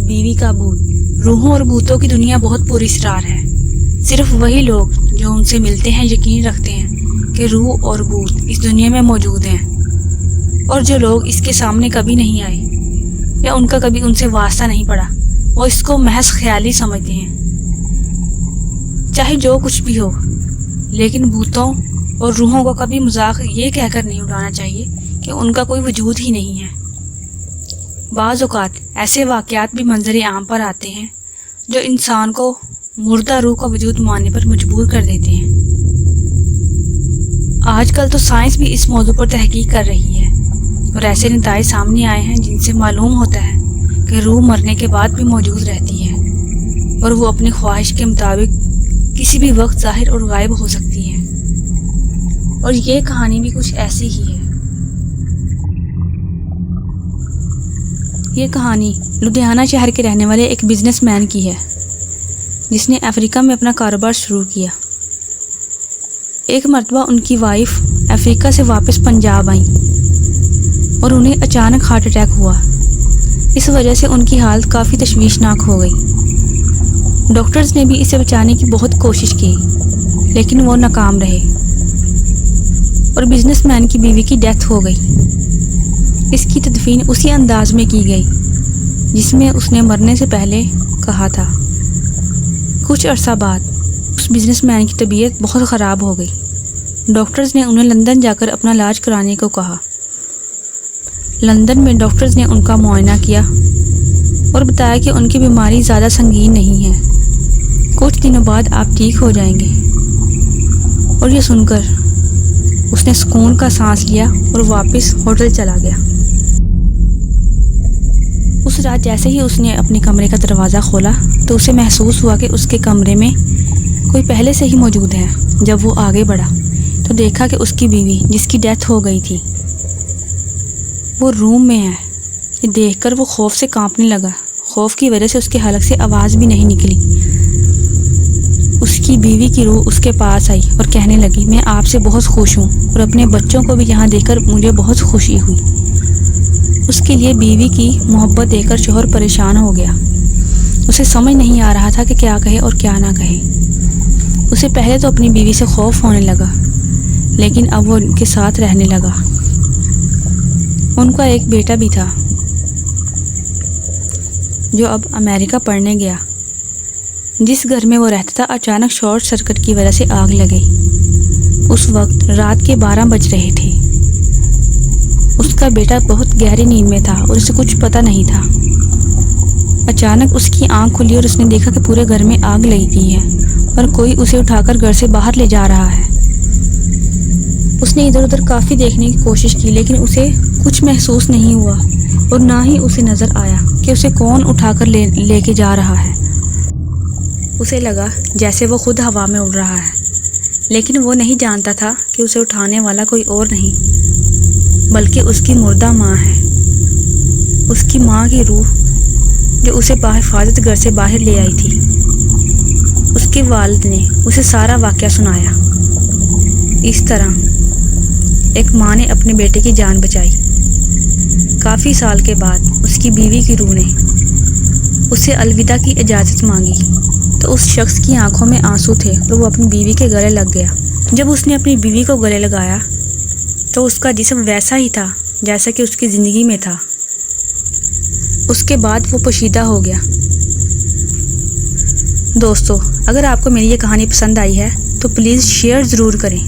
بیوی کا بھوت۔ روحوں اور بھوتوں کی دنیا بہت پراسرار ہے۔ صرف وہی لوگ جو ان سے ملتے ہیں یقین رکھتے ہیں کہ روح اور بھوت اس دنیا میں موجود ہیں، اور جو لوگ اس کے سامنے کبھی نہیں آئے یا ان کا کبھی ان سے واسطہ نہیں پڑا، وہ اس کو محض خیالی سمجھتے ہیں۔ چاہے جو کچھ بھی ہو، لیکن بھوتوں اور روحوں کو کبھی مذاق یہ کہہ کر نہیں اڑانا چاہیے کہ ان کا کوئی وجود ہی نہیں ہے۔ بعض اوقات ایسے واقعات بھی منظر عام پر آتے ہیں جو انسان کو مردہ روح کا وجود ماننے پر مجبور کر دیتے ہیں۔ آج کل تو سائنس بھی اس موضوع پر تحقیق کر رہی ہے، اور ایسے نتائج سامنے آئے ہیں جن سے معلوم ہوتا ہے کہ روح مرنے کے بعد بھی موجود رہتی ہے، اور وہ اپنی خواہش کے مطابق کسی بھی وقت ظاہر اور غائب ہو سکتی ہے۔ اور یہ کہانی بھی کچھ ایسی ہی ہے۔ یہ کہانی لدھیانہ شہر کے رہنے والے ایک بزنس مین کی ہے جس نے افریقہ میں اپنا کاروبار شروع کیا۔ ایک مرتبہ ان کی وائف افریقہ سے واپس پنجاب آئیں اور انہیں اچانک ہارٹ اٹیک ہوا۔ اس وجہ سے ان کی حالت کافی تشویشناک ہو گئی۔ ڈاکٹرز نے بھی اسے بچانے کی بہت کوشش کی، لیکن وہ ناکام رہے اور بزنس مین کی بیوی کی ڈیتھ ہو گئی۔ اس کی تدفین اسی انداز میں کی گئی جس میں اس نے مرنے سے پہلے کہا تھا۔ کچھ عرصہ بعد اس بزنس مین کی طبیعت بہت خراب ہو گئی۔ ڈاکٹرز نے انہیں لندن جا کر اپنا علاج کرانے کو کہا۔ لندن میں ڈاکٹرز نے ان کا معائنہ کیا اور بتایا کہ ان کی بیماری زیادہ سنگین نہیں ہے، کچھ دنوں بعد آپ ٹھیک ہو جائیں گے۔ اور یہ سن کر اس نے سکون کا سانس لیا اور واپس ہوٹل چلا گیا۔ اس رات جیسے ہی اس نے اپنے کمرے کا دروازہ کھولا تو اسے محسوس ہوا کہ اس کے کمرے میں کوئی پہلے سے ہی موجود ہے۔ جب وہ آگے بڑھا تو دیکھا کہ اس کی بیوی جس کی ڈیتھ ہو گئی تھی وہ روم میں ہے۔ یہ دیکھ کر وہ خوف سے کانپنے لگا۔ خوف کی وجہ سے اس کے حلق سے آواز بھی نہیں نکلی۔ اس کی بیوی کی روح اس کے پاس آئی اور کہنے لگی، میں آپ سے بہت خوش ہوں اور اپنے بچوں کو بھی یہاں دیکھ کر مجھے بہت خوشی ہوئی۔ اس کے لیے بیوی کی محبت دیکھ کر شوہر پریشان ہو گیا۔ اسے سمجھ نہیں آ رہا تھا کہ کیا کہے اور کیا نہ کہے۔ اسے پہلے تو اپنی بیوی سے خوف ہونے لگا، لیکن اب وہ ان کے ساتھ رہنے لگا۔ ان کا ایک بیٹا بھی تھا جو اب امریکہ پڑھنے گیا۔ جس گھر میں وہ رہتا تھا اچانک شارٹ سرکٹ کی وجہ سے آگ لگی۔ اس وقت رات کے 12 بج رہے تھے۔ اس کا بیٹا بہت گہری نیند میں تھا اور اسے کچھ پتہ نہیں تھا۔ اچانک اس کی آنکھ کھلی اور اس نے دیکھا کہ پورے گھر میں آگ لگی ہوئی ہے اور کوئی اسے اٹھا کر گھر سے باہر لے جا رہا ہے۔ اس نے ادھر ادھر کافی دیکھنے کی کوشش کی، لیکن اسے کچھ محسوس نہیں ہوا اور نہ ہی اسے نظر آیا کہ اسے کون اٹھا کر لے کے جا رہا ہے۔ اسے لگا جیسے وہ خود ہوا میں اڑ رہا ہے، لیکن وہ نہیں جانتا تھا کہ اسے اٹھانے والا کوئی اور نہیں بلکہ اس کی مردہ ماں ہے۔ اس کی ماں کی روح جو اسے بحفاظت گھر سے باہر لے آئی تھی۔ اس کے والد نے اسے سارا واقعہ سنایا۔ اس طرح ایک ماں نے اپنے بیٹے کی جان بچائی۔ کافی سال کے بعد اس کی بیوی کی روح نے اسے الوداع کی اجازت مانگی تو اس شخص کی آنکھوں میں آنسو تھے اور وہ اپنی بیوی کے گلے لگ گیا۔ جب اس نے اپنی بیوی کو گلے لگایا تو اس کا جسم ویسا ہی تھا جیسا کہ اس کی زندگی میں تھا۔ اس کے بعد وہ پوشیدہ ہو گیا۔ دوستو، اگر آپ کو میری یہ کہانی پسند آئی ہے تو پلیز شیئر ضرور کریں۔